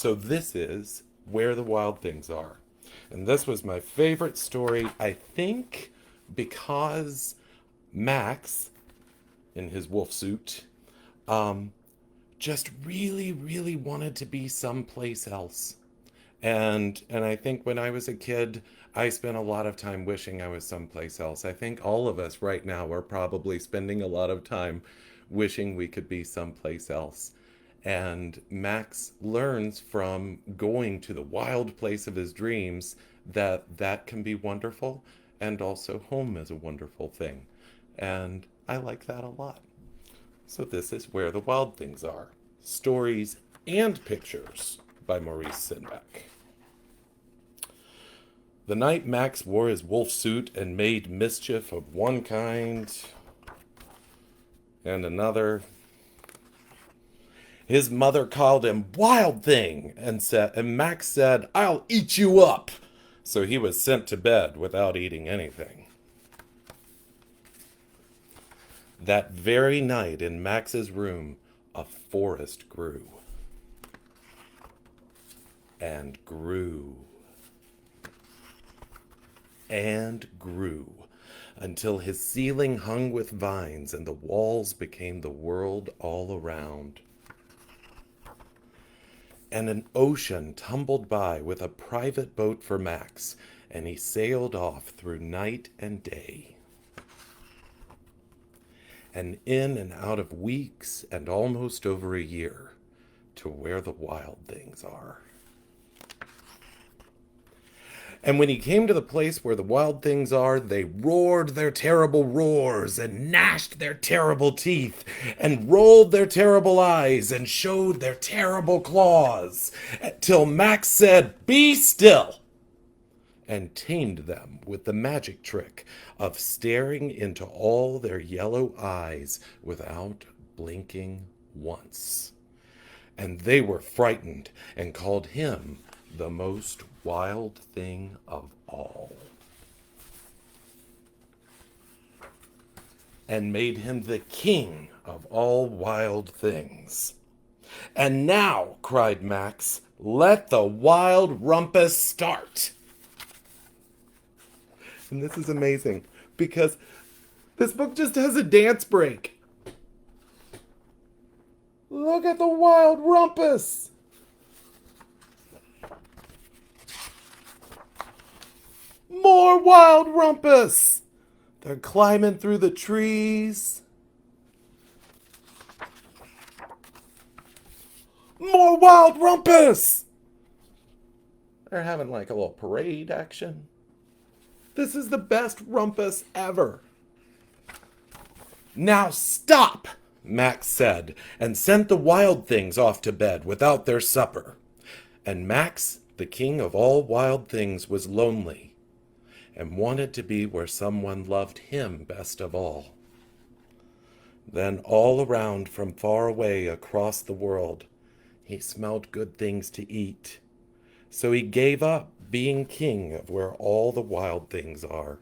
So this is Where the Wild Things Are. And this was my favorite story, I think, because Max, in his wolf suit, just really, really wanted to be someplace else. And I think when I was a kid, I spent a lot of time wishing I was someplace else. I think all of us right now are probably spending a lot of time wishing we could be someplace else. And Max learns from going to the wild place of his dreams that that can be wonderful, and also home is a wonderful thing. And I like that a lot. So this is Where the Wild Things Are. Stories and Pictures by Maurice Sendak. The night Max wore his wolf suit and made mischief of one kind and another, his mother called him Wild Thing, and Max said, "I'll eat you up." So he was sent to bed without eating anything. That very night in Max's room, a forest grew and grew and grew until his ceiling hung with vines and the walls became the world all around. And an ocean tumbled by with a private boat for Max, and he sailed off through night and day. And in and out of weeks and almost over a year to where the wild things are. And when he came to the place where the wild things are, they roared their terrible roars and gnashed their terrible teeth and rolled their terrible eyes and showed their terrible claws till Max said, "Be still," and tamed them with the magic trick of staring into all their yellow eyes without blinking once. And they were frightened and called him the most wild thing of all, and made him the king of all wild things. "And now," cried Max, "let the wild rumpus start." And this is amazing because this book just has a dance break. Look at the wild rumpus. More wild rumpus. They're climbing through the trees. More wild rumpus. They're having like a little parade action. This is the best rumpus ever. "Now stop," Max said, and sent the wild things off to bed without their supper. And Max, the king of all wild things, was lonely and wanted to be where someone loved him best of all. Then all around from far away across the world, he smelled good things to eat. So he gave up being king of where all the wild things are.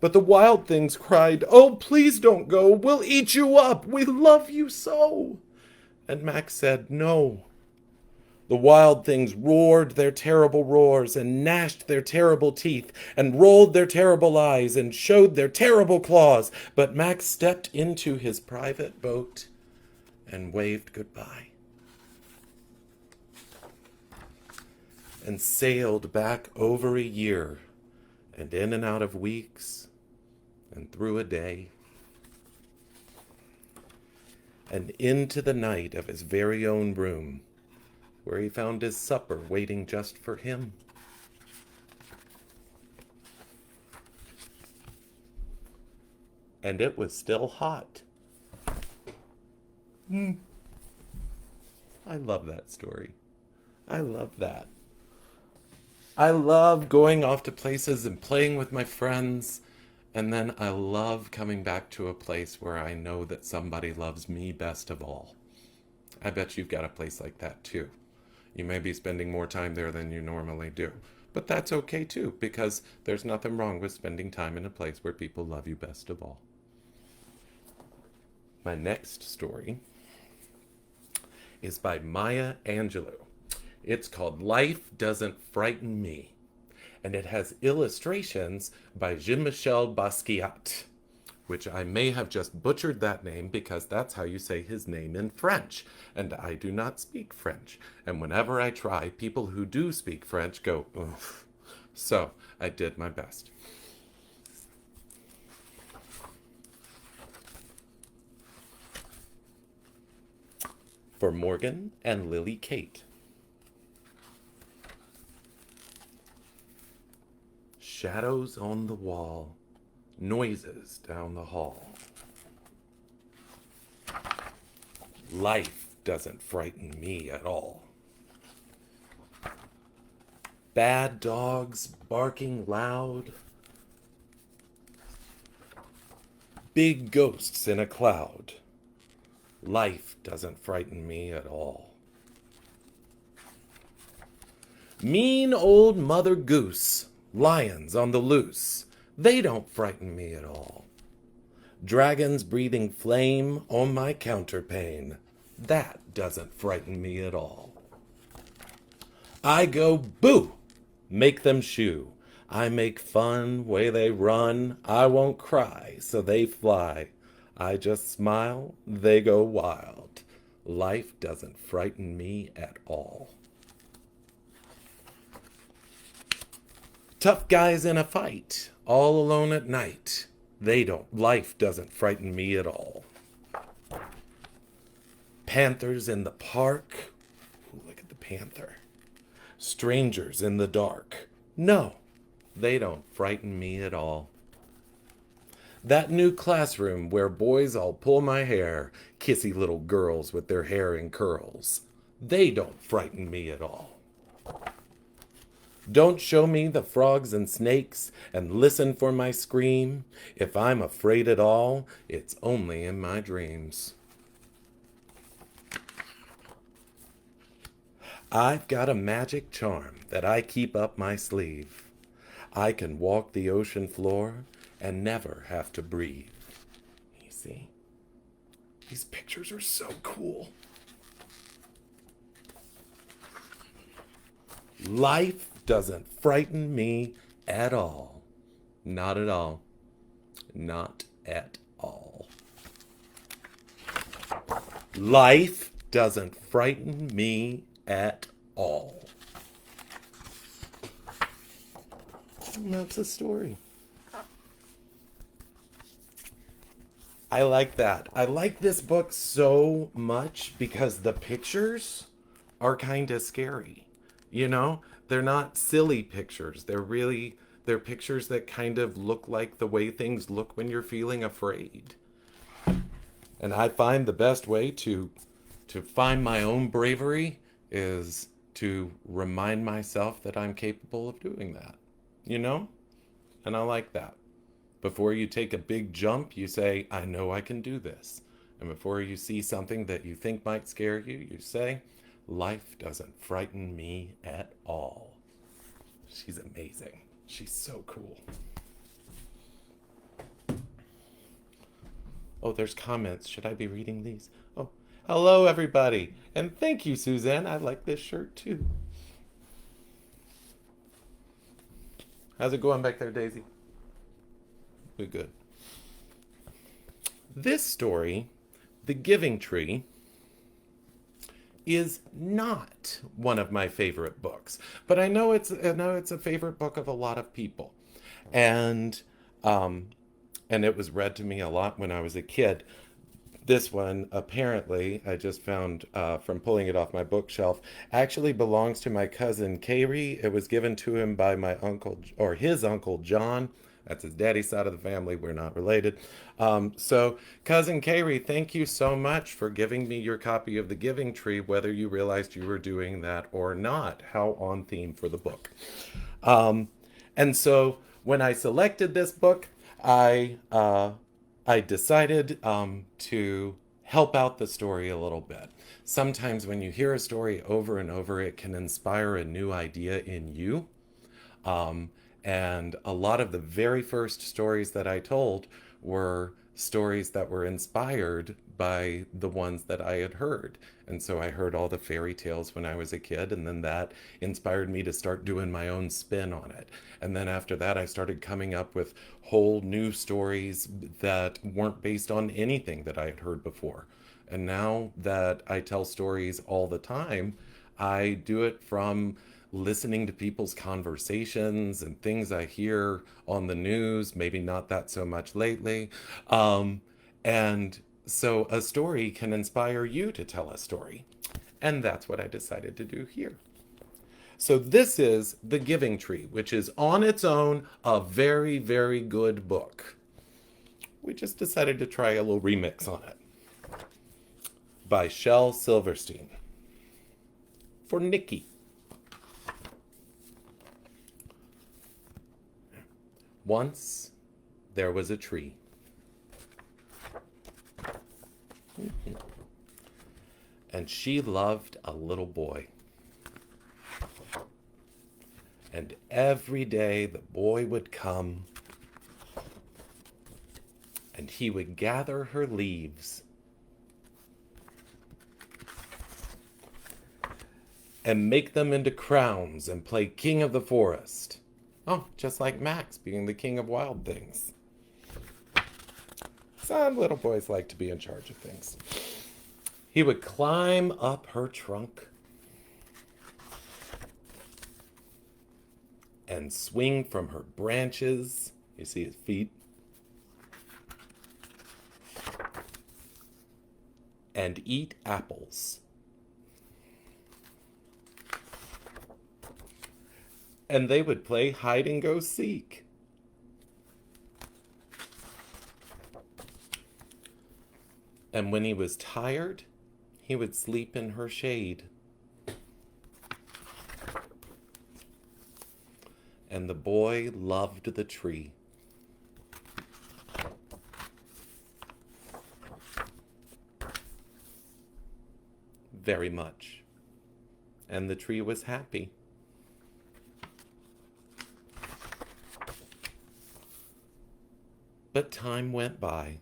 But the wild things cried, "Oh, please don't go. We'll eat you up. We love you so." And Max said, "No." The wild things roared their terrible roars and gnashed their terrible teeth and rolled their terrible eyes and showed their terrible claws. But Max stepped into his private boat and waved goodbye and sailed back over a year and in and out of weeks and through a day and into the night of his very own room, where he found his supper waiting just for him. And it was still hot. I love that story. I love that. I love going off to places and playing with my friends, and then I love coming back to a place where I know that somebody loves me best of all. I bet you've got a place like that too. You may be spending more time there than you normally do. But that's okay too, because there's nothing wrong with spending time in a place where people love you best of all. My next story is by Maya Angelou. It's called Life Doesn't Frighten Me, and it has illustrations by Jean-Michel Basquiat, which I may have just butchered that name because that's how you say his name in French, and I do not speak French. And whenever I try, people who do speak French go, oof. So I did my best. For Morgan and Lily Kate. Shadows on the wall, noises down the hall. Life doesn't frighten me at all. Bad dogs barking loud. Big ghosts in a cloud. Life doesn't frighten me at all. Mean old Mother Goose, lions on the loose, they don't frighten me at all. Dragons breathing flame on my counterpane, that doesn't frighten me at all. I go boo, make them shoo. I make fun, way they run. I won't cry, so they fly. I just smile, they go wild. Life doesn't frighten me at all. Tough guys in a fight, all alone at night. Life doesn't frighten me at all. Panthers in the park. Ooh, look at the panther. Strangers in the dark. No, they don't frighten me at all. That new classroom where boys all pull my hair, kissy little girls with their hair in curls. They don't frighten me at all. Don't show me the frogs and snakes and listen for my scream. If I'm afraid at all, it's only in my dreams. I've got a magic charm that I keep up my sleeve. I can walk the ocean floor and never have to breathe. You see? These pictures are so cool. Life doesn't frighten me at all. Not at all. Not at all. Life doesn't frighten me at all. And that's a story. I like that. I like this book so much because the pictures are kind of scary. You know, they're not silly pictures. They're pictures that kind of look like the way things look when you're feeling afraid. And I find the best way to find my own bravery is to remind myself that I'm capable of doing that. You know? And I like that. Before you take a big jump, you say, I know I can do this. And before you see something that you think might scare you, you say, life doesn't frighten me at all. She's amazing. She's so cool. Oh, there's comments. Should I be reading these? Oh, hello, everybody. And thank you, Suzanne. I like this shirt, too. How's it going back there, Daisy? We're good. This story, The Giving Tree, is not one of my favorite books, but I know it's a favorite book of a lot of people, and it was read to me a lot when I was a kid. This one, apparently, I just found from pulling it off my bookshelf, actually belongs to my cousin Carey. It was given to him by my uncle, or his uncle John. That's his daddy's side of the family. We're not related. So, Cousin Carey, thank you so much for giving me your copy of The Giving Tree, whether you realized you were doing that or not. How on theme for the book. And so, when I selected this book, I decided to help out the story a little bit. Sometimes when you hear a story over and over, it can inspire a new idea in you. And a lot of the very first stories that I told were stories that were inspired by the ones that I had heard. And so I heard all the fairy tales when I was a kid, and then that inspired me to start doing my own spin on it. And then after that, I started coming up with whole new stories that weren't based on anything that I had heard before. And now that I tell stories all the time, I do it from listening to people's conversations and things I hear on the news, maybe not that so much lately. And so a story can inspire you to tell a story. And that's what I decided to do here. So this is The Giving Tree, which is on its own a very, very good book. We just decided to try a little remix on it. By Shel Silverstein. For Nikki. Once there was a tree. And she loved a little boy. And every day the boy would come and he would gather her leaves and make them into crowns and play king of the forest. Oh, just like Max being the king of wild things. Some little boys like to be in charge of things. He would climb up her trunk and swing from her branches. You see his feet. And eat apples. And they would play hide and go seek. And when he was tired, he would sleep in her shade. And the boy loved the tree. Very much. And the tree was happy. But time went by.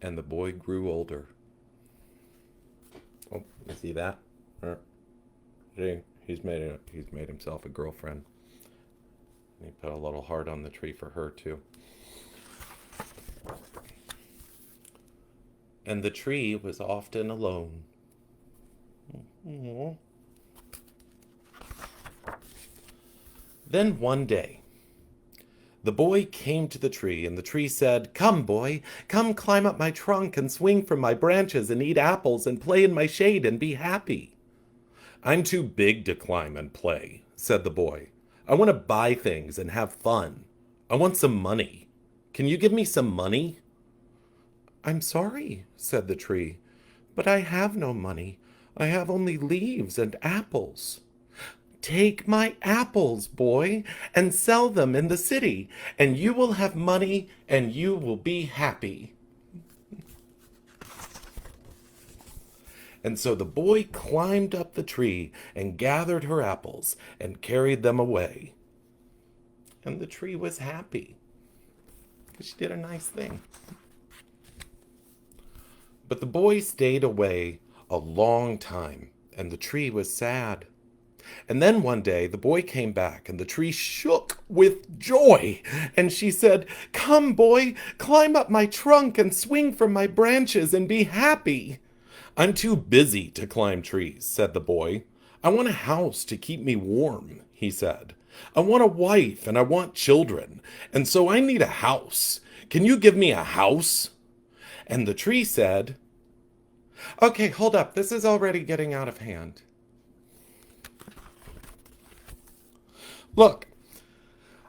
And the boy grew older. Oh, you see that? See, he's made himself a girlfriend. And he put a little heart on the tree for her too. And the tree was often alone. Aww. Then one day, the boy came to the tree, and the tree said, "Come, boy, come climb up my trunk and swing from my branches and eat apples and play in my shade and be happy." "I'm too big to climb and play," said the boy. "I want to buy things and have fun. I want some money. Can you give me some money?" "I'm sorry," said the tree, "but I have no money. I have only leaves and apples." "Take my apples, boy, and sell them in the city, and you will have money and you will be happy." And so the boy climbed up the tree and gathered her apples and carried them away. And the tree was happy because she did a nice thing. But the boy stayed away a long time, and the tree was sad. And then one day the boy came back, and the tree shook with joy. And she said, "Come, boy, climb up my trunk and swing from my branches and be happy." "I'm too busy to climb trees," said the boy. "I want a house to keep me warm," he said. "I want a wife and I want children, and so I need a house. Can you give me a house?" And the tree said, "Okay, hold up. This is already getting out of hand. Look,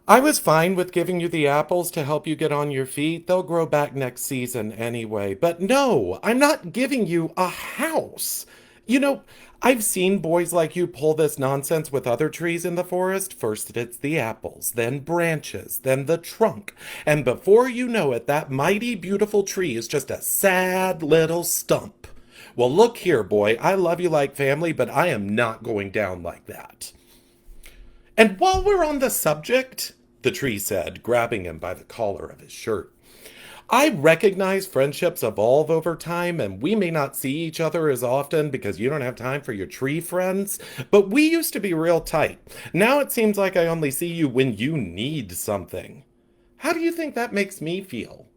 I was fine with giving you the apples to help you get on your feet. They'll grow back next season anyway. But no, I'm not giving you a house. You know, I've seen boys like you pull this nonsense with other trees in the forest. First it's the apples, then branches, then the trunk. And before you know it, that mighty beautiful tree is just a sad little stump. Well, look here, boy, I love you like family, but I am not going down like that. And while we're on the subject, the tree said, grabbing him by the collar of his shirt, I recognize friendships evolve over time, and we may not see each other as often because you don't have time for your tree friends, but we used to be real tight. Now it seems like I only see you when you need something. How do you think that makes me feel?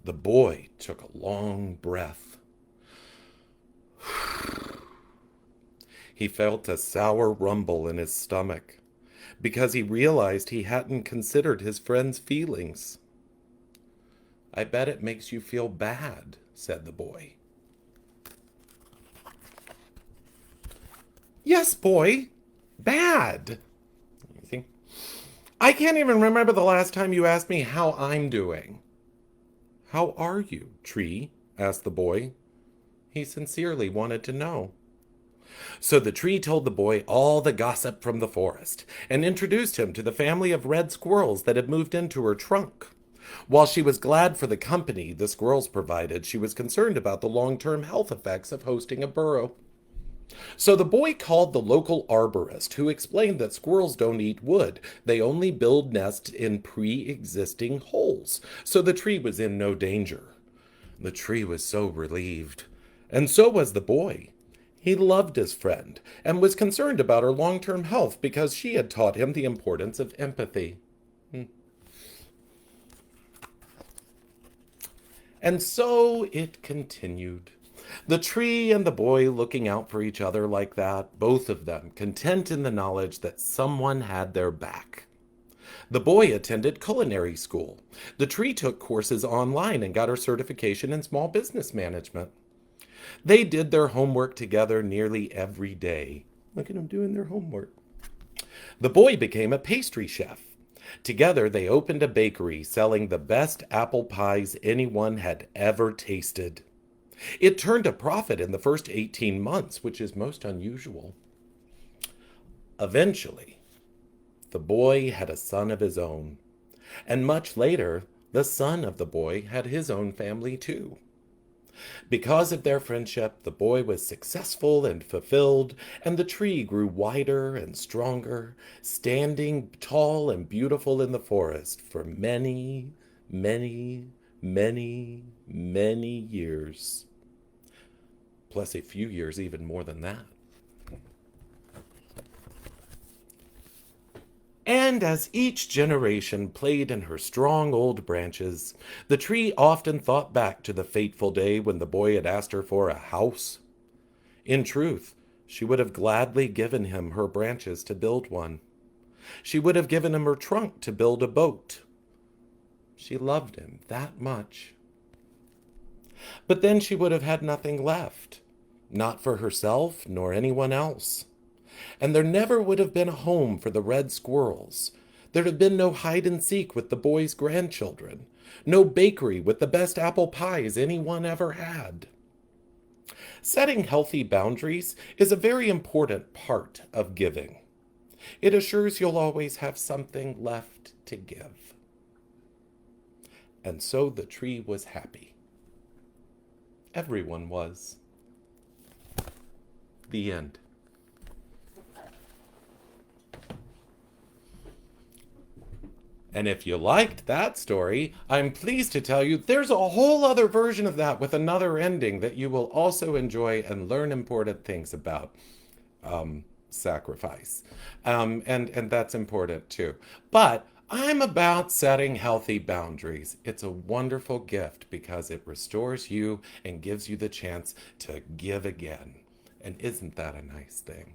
The boy took a long breath. He felt a sour rumble in his stomach because he realized he hadn't considered his friend's feelings. I bet it makes you feel bad, said the boy. Yes, boy, bad. You see? I can't even remember the last time you asked me how I'm doing. How are you, tree? Asked the boy. He sincerely wanted to know. So the tree told the boy all the gossip from the forest and introduced him to the family of red squirrels that had moved into her trunk. While she was glad for the company the squirrels provided, she was concerned about the long-term health effects of hosting a burrow. So the boy called the local arborist, who explained that squirrels don't eat wood. They only build nests in pre-existing holes, so the tree was in no danger. The tree was so relieved, and so was the boy. He loved his friend and was concerned about her long-term health because she had taught him the importance of empathy. And so it continued. The tree and the boy looking out for each other like that, both of them content in the knowledge that someone had their back. The boy attended culinary school. The tree took courses online and got her certification in small business management. They did their homework together nearly every day. Look at them doing their homework. The boy became a pastry chef. Together, they opened a bakery selling the best apple pies anyone had ever tasted. It turned a profit in the first 18 months, which is most unusual. Eventually, the boy had a son of his own. And much later, the son of the boy had his own family too. Because of their friendship, the boy was successful and fulfilled, and the tree grew wider and stronger, standing tall and beautiful in the forest for many, many, many, many years. Plus a few years even more than that. And as each generation played in her strong old branches, the tree often thought back to the fateful day when the boy had asked her for a house. In truth, she would have gladly given him her branches to build one. She would have given him her trunk to build a boat. She loved him that much. But then she would have had nothing left, not for herself nor anyone else. And there never would have been a home for the red squirrels. There'd have been no hide and seek with the boy's grandchildren, no bakery with the best apple pies anyone ever had. Setting healthy boundaries is a very important part of giving. It assures you'll always have something left to give. And so the tree was happy. Everyone was. The end. And if you liked that story, I'm pleased to tell you there's a whole other version of that with another ending that you will also enjoy and learn important things about sacrifice. And that's important too. But I'm about setting healthy boundaries. It's a wonderful gift because it restores you and gives you the chance to give again. And isn't that a nice thing?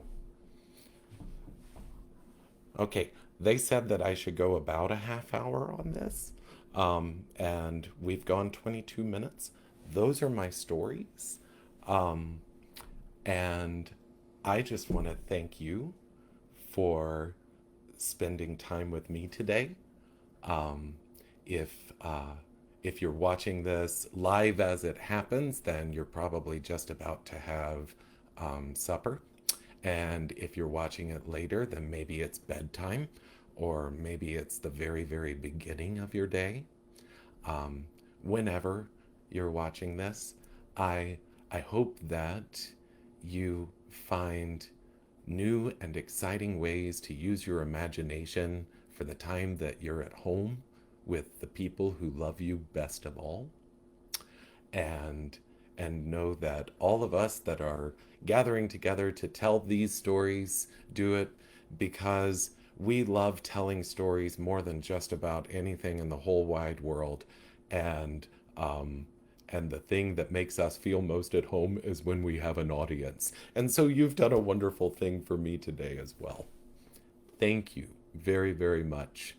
Okay, they said that I should go about a half hour on this, and we've gone 22 minutes. Those are my stories, and I just want to thank you for spending time with me today. Um, if you're watching this live as it happens, then you're probably just about to have supper. And if you're watching it later, then maybe it's bedtime, or maybe it's the very, very beginning of your day. Whenever you're watching this, I hope that you find new and exciting ways to use your imagination for the time that you're at home with the people who love you best of all. And know that all of us that are gathering together to tell these stories do it because we love telling stories more than just about anything in the whole wide world. And and the thing that makes us feel most at home is when we have an audience. And so you've done a wonderful thing for me today as well. Thank you very, very much.